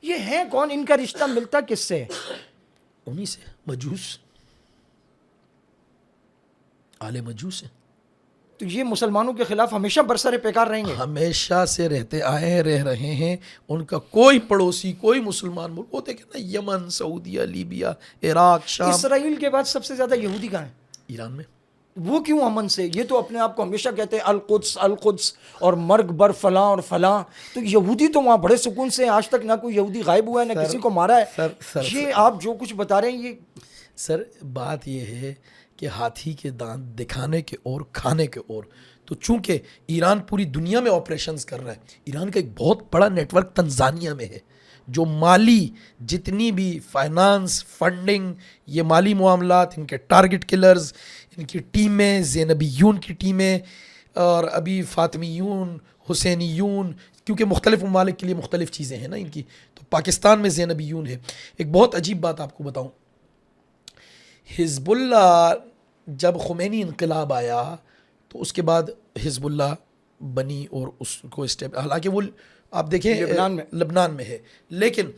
یہ ہیں کون؟ ان کا رشتہ ملتا کس سے؟ انہی سے، مجوس، آل مجوس ہیں. تو یہ مسلمانوں کے خلاف ہمیشہ برسر پیکار رہیں گے. ہمیشہ سے رہتے آئے ہیں، رہ رہے ہیں. ان کا کوئی پڑوسی، کوئی مسلمان ملک ہوتے کہ نا، یمن، سعودیہ، لیبیا، عراق، شام. اسرائیل کے بعد سب سے زیادہ یہودی کہاں ہیں؟ ایران میں. وہ کیوں امن سے؟ یہ تو اپنے آپ کو ہمیشہ کہتے ہیں القدس القدس اور مرگ بر فلاں اور فلاں. تو یہودی تو وہاں بڑے سکون سے، آج تک نہ کوئی یہودی غائب ہوا ہے، نہ کسی کو مارا ہے. یہ آپ جو کچھ بتا رہے ہیں یہ سر بات یہ ہے کہ ہاتھی کے دانت دکھانے کے اور کھانے کے اور. تو چونکہ ایران پوری دنیا میں آپریشنز کر رہا ہے، ایران کا ایک بہت بڑا نیٹ ورک تنزانیہ میں ہے، جو مالی جتنی بھی فائنانس، فنڈنگ، یہ مالی معاملات، ان کے ٹارگٹ کلرز، ان کی ٹیمیں، زینبیون کی ٹیمیں، اور ابھی فاطمیون، حسینیون، کیونکہ مختلف ممالک کے لیے مختلف چیزیں ہیں نا ان کی. تو پاکستان میں زینبیون ہے. ایک بہت عجیب بات آپ کو بتاؤں، حزب اللہ جب خمینی انقلاب آیا تو اس کے بعد حزب اللہ بنی اور اس کو حالانکہ وہ آپ دیکھیں لبنان میں ہے، لیکن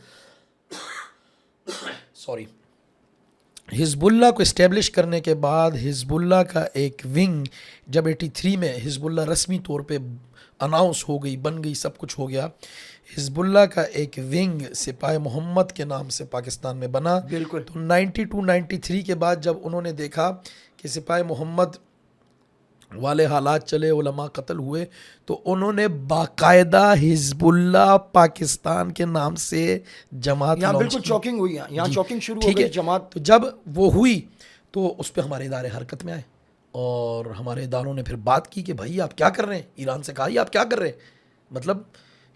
حزب اللہ کو اسٹیبلش کرنے کے بعد حزب اللہ کا ایک ونگ جب 83 میں حزب اللہ رسمی طور پہ اناؤنس ہو گئی، بن گئی، سب کچھ ہو گیا، حزب اللہ کا ایک ونگ سپاہ محمد کے نام سے پاکستان میں بنا. بالکل. تو 92-93 کے بعد جب انہوں نے دیکھا کہ سپاہ محمد والے حالات چلے، علماء قتل ہوئے، تو انہوں نے باقاعدہ حزب اللہ پاکستان کے نام سے جماعت یہاں لانچ بالکل کی. چاکنگ ہوئی، یہاں چاکنگ شروع ٹھیک ہو ہے. گئی جماعت. تو جب وہ ہوئی تو اس پہ ہمارے ادارے حرکت میں آئے، اور ہمارے اداروں نے پھر بات کی کہ بھائی آپ کیا کر رہے ہیں. ایران سے کہا یہ آپ کیا کر رہے ہیں، مطلب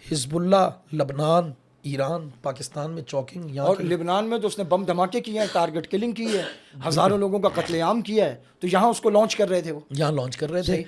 حزب اللہ لبنان، ایران، پاکستان میں چاکنگ. اور لبنان میں تو اس نے بم دھماکے کیے ہیں، ٹارگٹ کلنگ کی ہے، ہزاروں لوگوں کا قتل عام کیا ہے. تو یہاں اس کو لانچ کر رہے تھے، وہ یہاں لانچ کر رہے تھے.